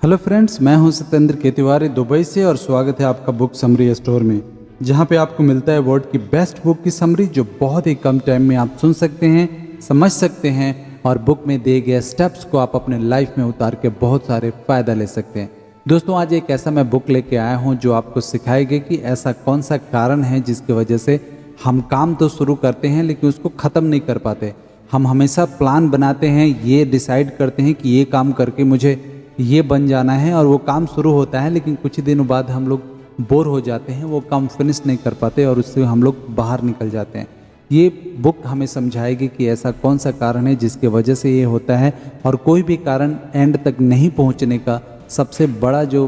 Hello friends, मैं हूं सत्येंद्र के तिवारी दुबई से और स्वागत है आपका बुक समरी स्टोर में, जहां पे आपको मिलता है वर्ल्ड की बेस्ट बुक की समरी जो बहुत ही कम टाइम में आप सुन सकते हैं, समझ सकते हैं और बुक में दिए गए स्टेप्स को आप अपने लाइफ में उतार के बहुत सारे फ़ायदा ले सकते हैं। दोस्तों, आज एक ऐसा मैं बुक लेके आया हूँ जो आपको सिखाएगी कि ऐसा कौन सा कारण है जिसकी वजह से हम काम तो शुरू करते हैं लेकिन उसको ख़त्म नहीं कर पाते। हम हमेशा प्लान बनाते हैं, ये डिसाइड करते हैं कि ये काम करके मुझे ये बन जाना है और वो काम शुरू होता है, लेकिन कुछ दिनों बाद हम लोग बोर हो जाते हैं, वो काम फिनिश नहीं कर पाते और उससे हम लोग बाहर निकल जाते हैं। ये बुक हमें समझाएगी कि ऐसा कौन सा कारण है जिसकी वजह से ये होता है और कोई भी कारण एंड तक नहीं पहुंचने का सबसे बड़ा जो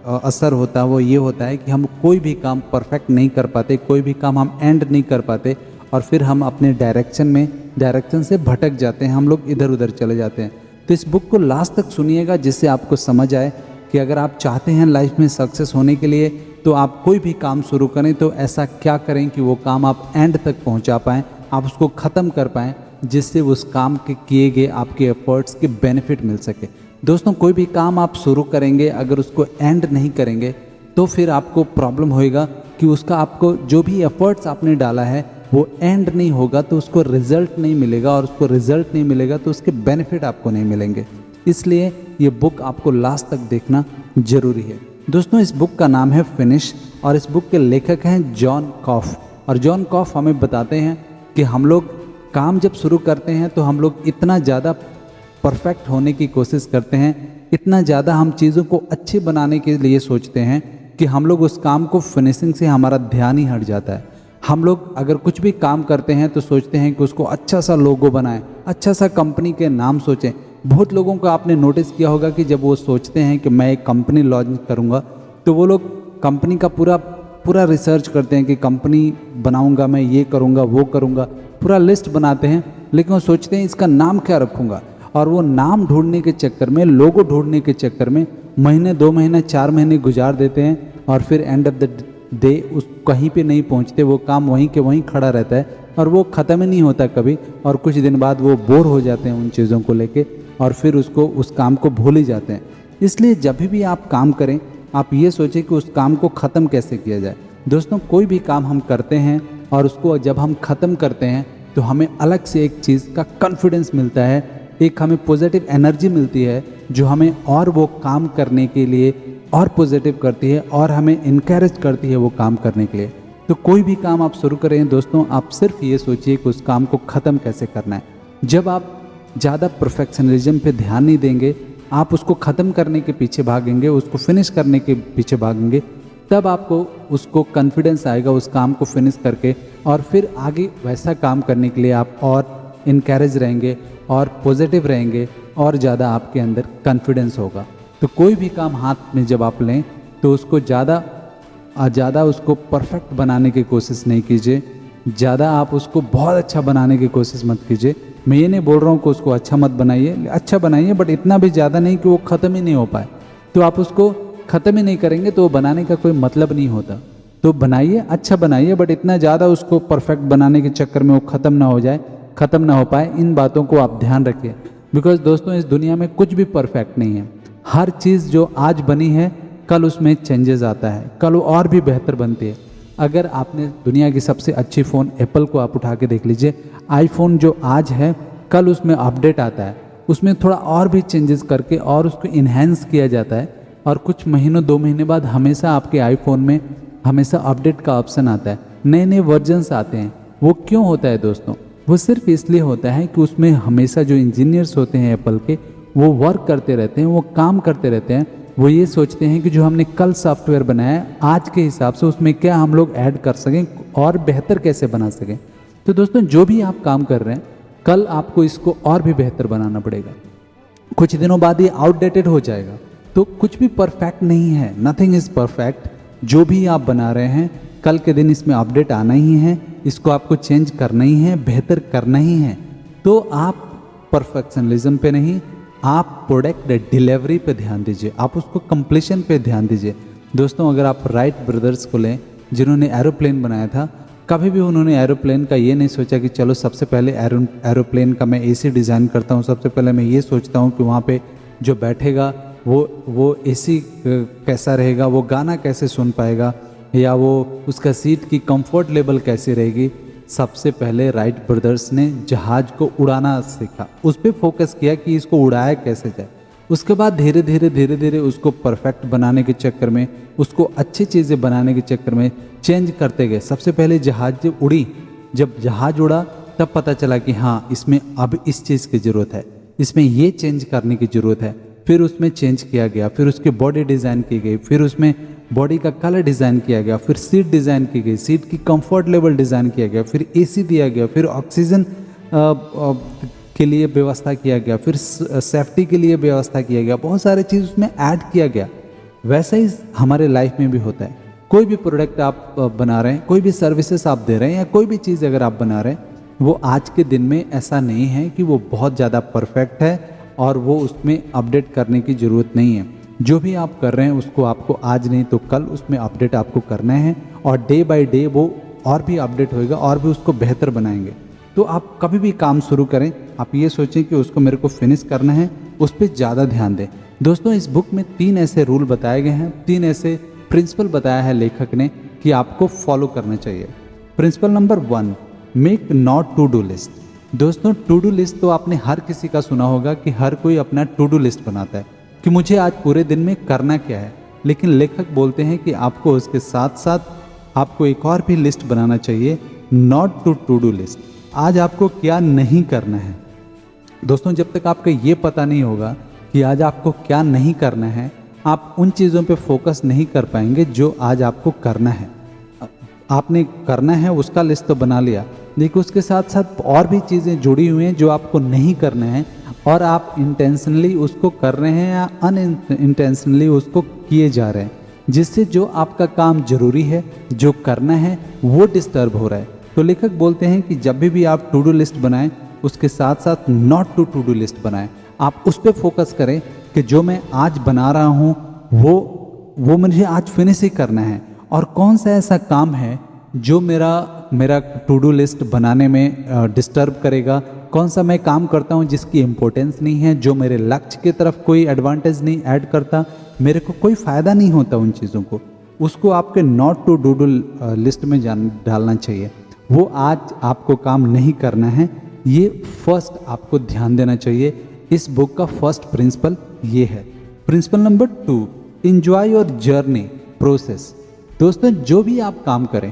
असर होता है वो ये होता है कि हम कोई भी काम परफेक्ट नहीं कर पाते, कोई भी काम हम एंड नहीं कर पाते और फिर हम अपने डायरेक्शन से भटक जाते हैं, हम लोग इधर उधर चले जाते हैं। तो इस बुक को लास्ट तक सुनिएगा जिससे आपको समझ आए कि अगर आप चाहते हैं लाइफ में सक्सेस होने के लिए तो आप कोई भी काम शुरू करें तो ऐसा क्या करें कि वो काम आप एंड तक पहुंचा पाएँ, आप उसको ख़त्म कर पाएँ, जिससे उस काम के किए गए आपके एफर्ट्स के बेनिफिट मिल सके। दोस्तों, कोई भी काम आप शुरू करेंगे अगर उसको एंड नहीं करेंगे तो फिर आपको प्रॉब्लम होएगा कि उसका आपको जो भी एफर्ट्स आपने डाला है वो एंड नहीं होगा तो उसको रिजल्ट नहीं मिलेगा और उसको रिजल्ट नहीं मिलेगा तो उसके बेनिफिट आपको नहीं मिलेंगे। इसलिए ये बुक आपको लास्ट तक देखना जरूरी है। दोस्तों, इस बुक का नाम है फिनिश और इस बुक के लेखक हैं जॉन कॉफ। और जॉन कॉफ हमें बताते हैं कि हम लोग काम जब शुरू करते हैं तो हम लोग इतना ज़्यादा परफेक्ट होने की कोशिश करते हैं, इतना ज़्यादा हम चीज़ों को अच्छे बनाने के लिए सोचते हैं कि हम लोग उस काम को फिनिशिंग से हमारा ध्यान ही हट जाता है। हम लोग अगर कुछ भी काम करते हैं तो सोचते हैं कि उसको अच्छा सा लोगो बनाएं, अच्छा सा कंपनी के नाम सोचें। बहुत लोगों को आपने नोटिस किया होगा कि जब वो सोचते हैं कि मैं एक कंपनी लॉन्च करूंगा तो वो लोग कंपनी का पूरा रिसर्च करते हैं कि कंपनी बनाऊंगा, मैं ये करूंगा, वो करूंगा, पूरा लिस्ट बनाते हैं, लेकिन वो सोचते हैं इसका नाम क्या रखूंगा और वो नाम ढूंढने के चक्कर में, लोगो ढूंढने के चक्कर में महीने, 2 महीने, 4 महीने गुजार देते हैं और फिर एंड ऑफ द डे उस कहीं पे नहीं पहुंचते। वो काम वहीं के वहीं खड़ा रहता है और वो ख़त्म ही नहीं होता कभी और कुछ दिन बाद वो बोर हो जाते हैं उन चीज़ों को लेके और फिर उस काम को भूल ही जाते हैं। इसलिए जब भी आप काम करें आप ये सोचें कि उस काम को ख़त्म कैसे किया जाए। दोस्तों, कोई भी काम हम करते हैं और उसको जब हम ख़त्म करते हैं तो हमें अलग से एक चीज़ का कॉन्फिडेंस मिलता है, एक हमें पॉजिटिव एनर्जी मिलती है जो हमें और वो काम करने के लिए और पॉजिटिव करती है और हमें इनकरेज करती है वो काम करने के लिए। तो कोई भी काम आप शुरू करें दोस्तों, आप सिर्फ ये सोचिए कि उस काम को ख़त्म कैसे करना है। जब आप ज़्यादा परफेक्शनलिज्म पे ध्यान नहीं देंगे, आप उसको ख़त्म करने के पीछे भागेंगे, उसको फिनिश करने के पीछे भागेंगे, तब आपको उसको कॉन्फिडेंस आएगा उस काम को फिनिश करके और फिर आगे वैसा काम करने के लिए आप और इनकरेज रहेंगे और पॉजिटिव रहेंगे और ज़्यादा आपके अंदर कॉन्फिडेंस होगा। तो कोई भी काम हाथ में जब आप लें तो उसको ज़्यादा उसको परफेक्ट बनाने की कोशिश नहीं कीजिए, ज़्यादा आप उसको बहुत अच्छा बनाने की कोशिश मत कीजिए। मैं ये नहीं बोल रहा हूँ कि उसको अच्छा मत बनाइए, अच्छा बनाइए बट इतना भी ज़्यादा नहीं कि वो ख़त्म ही नहीं हो पाए। तो आप उसको ख़त्म ही नहीं करेंगे तो वो बनाने का कोई मतलब नहीं होता। तो बनाइए, अच्छा बनाइए बट इतना ज़्यादा उसको परफेक्ट बनाने के चक्कर में वो ख़त्म ना हो जाए, ख़त्म ना हो पाए। इन बातों को आप ध्यान रखिए बिकॉज दोस्तों, इस दुनिया में कुछ भी परफेक्ट नहीं है। हर चीज़ जो आज बनी है कल उसमें चेंजेस आता है, कल वो और भी बेहतर बनती है। अगर आपने दुनिया की सबसे अच्छी फ़ोन एप्पल को आप उठा के देख लीजिए, आईफोन जो आज है कल उसमें अपडेट आता है, उसमें थोड़ा और भी चेंजेस करके और उसको इन्हेंस किया जाता है और कुछ महीनों 2 महीने बाद हमेशा आपके आईफोन में हमेशा अपडेट का ऑप्शन आता है, नए नए वर्जन्स आते हैं। वो क्यों होता है दोस्तों? वो सिर्फ इसलिए होता है कि उसमें हमेशा जो इंजीनियर्स होते हैं एप्पल के, वो वर्क करते रहते हैं, वो काम करते रहते हैं। वो ये सोचते हैं कि जो हमने कल सॉफ्टवेयर बनाया है आज के हिसाब से उसमें क्या हम लोग ऐड कर सकें और बेहतर कैसे बना सकें। तो दोस्तों, जो भी आप काम कर रहे हैं कल आपको इसको और भी बेहतर बनाना पड़ेगा। कुछ दिनों बाद ये आउटडेटेड हो जाएगा। तो कुछ भी परफेक्ट नहीं है, नथिंग इज़ परफेक्ट। जो भी आप बना रहे हैं कल के दिन इसमें अपडेट आना ही है, इसको आपको चेंज करना ही है, बेहतर करना ही है। तो आप परफेक्शनलिज्म पे नहीं, आप प्रोडक्ट डिलीवरी पे ध्यान दीजिए, आप उसको कंप्लीशन पे ध्यान दीजिए। दोस्तों, अगर आप राइट ब्रदर्स को लें जिन्होंने एरोप्लेन बनाया था, कभी भी उन्होंने एरोप्लेन का ये नहीं सोचा कि चलो सबसे पहले एरोप्लेन का मैं एसी डिज़ाइन करता हूँ, सबसे पहले मैं ये सोचता हूँ कि वहाँ पे जो बैठेगा वो एसी कैसा रहेगा, वो गाना कैसे सुन पाएगा, या वो उसका सीट की कंफर्ट लेवल कैसी रहेगी। सबसे पहले राइट ब्रदर्स ने जहाज को उड़ाना सीखा, उस पर फोकस किया कि इसको उड़ाया कैसे जाए। उसके बाद धीरे धीरे उसको परफेक्ट बनाने के चक्कर में, उसको अच्छी चीज़ें बनाने के चक्कर में चेंज करते गए। सबसे पहले जहाज जब जहाज उड़ा तब पता चला कि हाँ, इसमें अब इस चीज़ की ज़रूरत है, इसमें ये चेंज करने की ज़रूरत है। फिर उसमें चेंज किया गया, फिर उसकी बॉडी डिज़ाइन की गई, फिर उसमें बॉडी का कलर डिज़ाइन किया गया, फिर सीट डिज़ाइन की गई, सीट की कंफर्ट लेवल डिज़ाइन किया गया, फिर एसी दिया गया, फिर ऑक्सीजन के लिए व्यवस्था किया गया, फिर सेफ्टी के लिए व्यवस्था किया गया। बहुत सारे चीज़ उसमें ऐड किया गया। वैसा ही हमारे लाइफ में भी होता है। कोई भी प्रोडक्ट आप बना रहे हैं, कोई भी सर्विसेज आप दे रहे हैं, या कोई भी चीज़ अगर आप बना रहे हैं, वो आज के दिन में ऐसा नहीं है कि वो बहुत ज़्यादा परफेक्ट है और वो उसमें अपडेट करने की ज़रूरत नहीं है। जो भी आप कर रहे हैं उसको आपको आज नहीं तो कल उसमें अपडेट आपको करना है, और डे बाय डे वो और भी अपडेट होएगा और भी उसको बेहतर बनाएंगे। तो आप कभी भी काम शुरू करें, आप ये सोचें कि उसको मेरे को फिनिश करना है, उस पर ज़्यादा ध्यान दें। दोस्तों, इस बुक में 3 ऐसे रूल बताए गए हैं, 3 ऐसे प्रिंसिपल बताया है लेखक ने कि आपको फॉलो करना चाहिए। Principle number 1, make not to do list. दोस्तों, टू डू लिस्ट तो आपने हर किसी का सुना होगा कि हर कोई अपना टू डू लिस्ट बनाता है कि मुझे आज पूरे दिन में करना क्या है। लेकिन लेखक बोलते हैं कि आपको उसके साथ साथ आपको एक और भी लिस्ट बनाना चाहिए, नॉट टू डू लिस्ट। आज आपको क्या नहीं करना है। दोस्तों, जब तक आपको ये पता नहीं होगा कि आज आपको क्या नहीं करना है, आप उन चीज़ों पे फोकस नहीं कर पाएंगे जो आज आपको करना है। आपने करना है उसका लिस्ट तो बना लिया, लेकिन उसके साथ साथ और भी चीज़ें जुड़ी हुई हैं जो आपको नहीं करना है, और आप इंटेंशनली उसको कर रहे हैं या अनइंटेंशनली उसको किए जा रहे हैं, जिससे जो आपका काम जरूरी है, जो करना है, वो डिस्टर्ब हो रहा है। तो लेखक बोलते हैं कि जब भी आप टू डू लिस्ट बनाएं, उसके साथ साथ नॉट टू डू लिस्ट बनाएं। आप उस पर फोकस करें कि जो मैं आज बना रहा हूँ वो मुझे आज फिनिश ही करना है, और कौन सा ऐसा काम है जो मेरा टू डू लिस्ट बनाने में डिस्टर्ब करेगा, कौन सा मैं काम करता हूँ जिसकी इम्पोर्टेंस नहीं है, जो मेरे लक्ष्य की तरफ कोई एडवांटेज नहीं ऐड करता, मेरे को कोई फ़ायदा नहीं होता उन चीज़ों को, उसको आपके नॉट टू डू लिस्ट में डालना चाहिए। वो आज आपको काम नहीं करना है, ये फर्स्ट आपको ध्यान देना चाहिए। इस बुक का फर्स्ट प्रिंसिपल ये है। Principle number 2, enjoy your journey process. दोस्तों, जो भी आप काम करें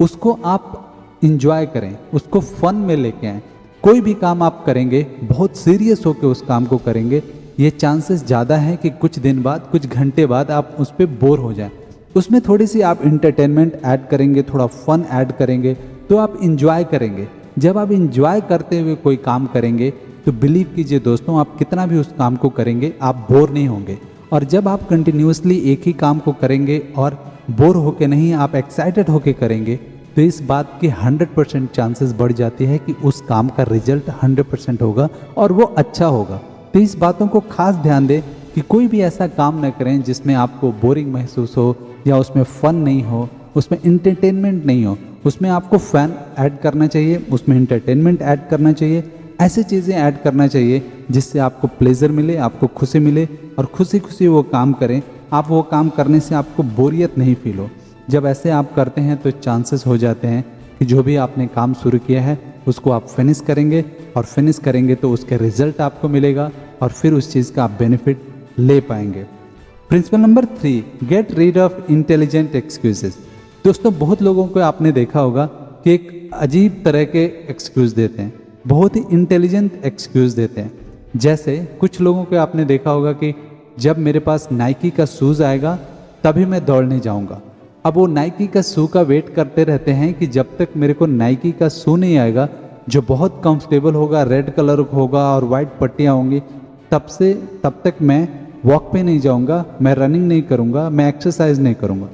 उसको आप इंजॉय करें, उसको फन में लेके आएँ। कोई भी काम आप करेंगे, बहुत सीरियस होकर उस काम को करेंगे, ये चांसेस ज़्यादा है कि कुछ दिन बाद, कुछ घंटे बाद आप उस पर बोर हो जाएं। उसमें थोड़ी सी आप इंटरटेनमेंट ऐड करेंगे, थोड़ा फन ऐड करेंगे, तो आप इंजॉय करेंगे। जब आप इंजॉय करते हुए कोई काम करेंगे तो बिलीव कीजिए दोस्तों, आप कितना भी उस काम को करेंगे आप बोर नहीं होंगे। और जब आप कंटिन्यूसली एक ही काम को करेंगे और बोर होके नहीं, आप एक्साइटेड होके करेंगे, तो इस बात की 100% चांसेस बढ़ जाती है कि उस काम का रिजल्ट 100% होगा और वो अच्छा होगा। तो इस बातों को खास ध्यान दें कि कोई भी ऐसा काम न करें जिसमें आपको बोरिंग महसूस हो, या उसमें फन नहीं हो, उसमें इंटरटेनमेंट नहीं हो। उसमें आपको फन ऐड करना चाहिए, उसमें इंटरटेनमेंट ऐड करना चाहिए, ऐसी चीज़ें ऐड करना चाहिए जिससे आपको प्लेजर मिले, आपको खुशी मिले, और खुशी खुशी वो काम करें। आप वो काम करने से आपको बोरियत नहीं फील हो। जब ऐसे आप करते हैं तो चांसेस हो जाते हैं कि जो भी आपने काम शुरू किया है उसको आप फिनिश करेंगे, और फिनिश करेंगे तो उसके रिजल्ट आपको मिलेगा, और फिर उस चीज़ का आप बेनिफिट ले पाएंगे। Principle number 3, get rid of intelligent excuses. दोस्तों, बहुत लोगों को आपने देखा होगा कि एक अजीब तरह के एक्सक्यूज़ देते हैं, बहुत ही इंटेलिजेंट एक्सक्यूज़ देते हैं। जैसे कुछ लोगों को आपने देखा होगा कि जब मेरे पास नाइकी का शूज़ आएगा तभी मैं दौड़ने जाऊंगा। अब वो नाइकी का शू का वेट करते रहते हैं कि जब तक मेरे को नाइकी का शू नहीं आएगा जो बहुत कंफर्टेबल होगा, रेड कलर होगा और वाइट पट्टियाँ होंगी, तब तक मैं वॉक पे नहीं जाऊंगा, मैं रनिंग नहीं करूंगा, मैं एक्सरसाइज नहीं करूंगा।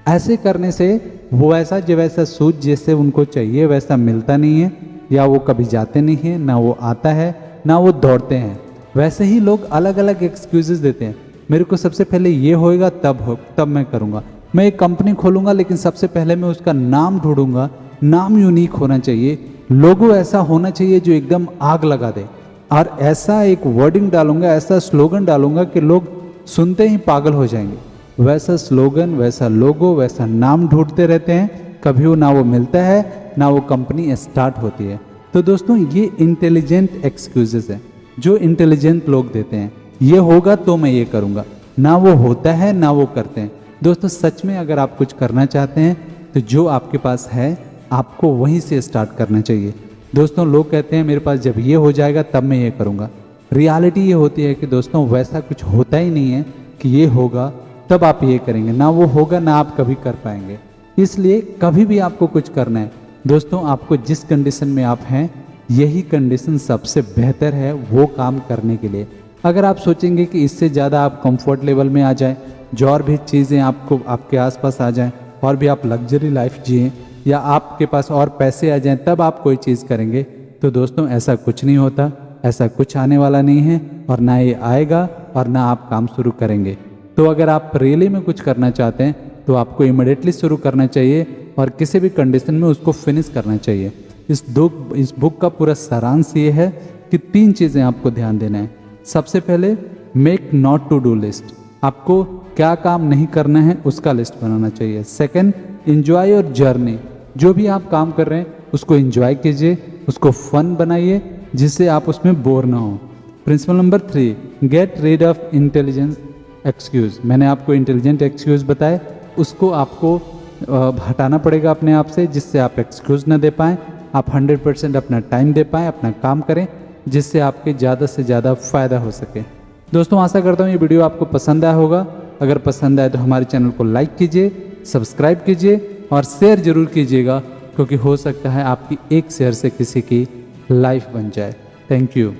ऐसे करने से वो वैसा शूज जैसे उनको चाहिए वैसा मिलता नहीं है, या वो कभी जाते नहीं हैं, ना वो आता है, ना वो दौड़ते हैं। वैसे ही लोग अलग अलग एक्सक्यूजेस देते हैं। मेरे को सबसे पहले ये होएगा तब मैं करूँगा, मैं एक कंपनी खोलूँगा, लेकिन सबसे पहले मैं उसका नाम ढूंढूंगा, नाम यूनिक होना चाहिए, लोगो ऐसा होना चाहिए जो एकदम आग लगा दे, और ऐसा एक वर्डिंग डालूंगा, ऐसा स्लोगन डालूंगा कि लोग सुनते ही पागल हो जाएंगे। वैसा स्लोगन, वैसा लोगो, वैसा नाम ढूंढते रहते हैं, कभी वो ना वो मिलता है ना वो कंपनी स्टार्ट होती है। तो दोस्तों ये इंटेलिजेंट एक्सक्यूजेस हैं जो इंटेलिजेंट लोग देते हैं। ये होगा तो मैं ये करूँगा, ना वो होता है ना वो करते हैं। दोस्तों सच में अगर आप कुछ करना चाहते हैं तो जो आपके पास है आपको वहीं से स्टार्ट करना चाहिए। दोस्तों लोग कहते हैं मेरे पास जब ये हो जाएगा तब मैं ये करूँगा। रियलिटी ये होती है कि दोस्तों वैसा कुछ होता ही नहीं है कि ये होगा तब आप ये करेंगे, ना वो होगा ना आप कभी कर पाएंगे। इसलिए कभी भी आपको कुछ करना है दोस्तों, आपको जिस कंडीशन में आप हैं यही कंडीशन सबसे बेहतर है वो काम करने के लिए। अगर आप सोचेंगे कि इससे ज़्यादा आप कंफर्ट लेवल में आ जाए, जो और भी चीज़ें आपको आपके आसपास आ जाएं और भी आप लग्जरी लाइफ जिएं या आपके पास और पैसे आ जाएं तब आप कोई चीज़ करेंगे, तो दोस्तों ऐसा कुछ नहीं होता। ऐसा कुछ आने वाला नहीं है और ना ये आएगा और ना आप काम शुरू करेंगे। तो अगर आप रियली में कुछ करना चाहते हैं तो आपको इमिडिएटली शुरू करना चाहिए और किसी भी कंडीशन में उसको फिनिश करना चाहिए। इस बुक का पूरा सारांश ये है कि 3 चीज़ें आपको ध्यान देना है। सबसे पहले make not to do list, आपको क्या काम नहीं करना है उसका लिस्ट बनाना चाहिए। सेकंड, एंजॉय योर जर्नी, जो भी आप काम कर रहे हैं उसको एंजॉय कीजिए, उसको फन बनाइए जिससे आप उसमें बोर ना हो। Principle number 3, get rid of intelligence excuse. मैंने आपको इंटेलिजेंट एक्सक्यूज़ बताए, उसको आपको हटाना पड़ेगा अपने आप से जिससे आप एक्सक्यूज़ ना दे पाएँ, आप 100% अपना टाइम दे पाएँ, अपना काम करें जिससे आपके ज़्यादा से ज़्यादा फ़ायदा हो सके। दोस्तों आशा करता हूँ ये वीडियो आपको पसंद आया होगा। अगर पसंद आए तो हमारे चैनल को लाइक कीजिए, सब्सक्राइब कीजिए और शेयर ज़रूर कीजिएगा, क्योंकि हो सकता है आपकी एक शेयर से किसी की लाइफ बन जाए। Thank you.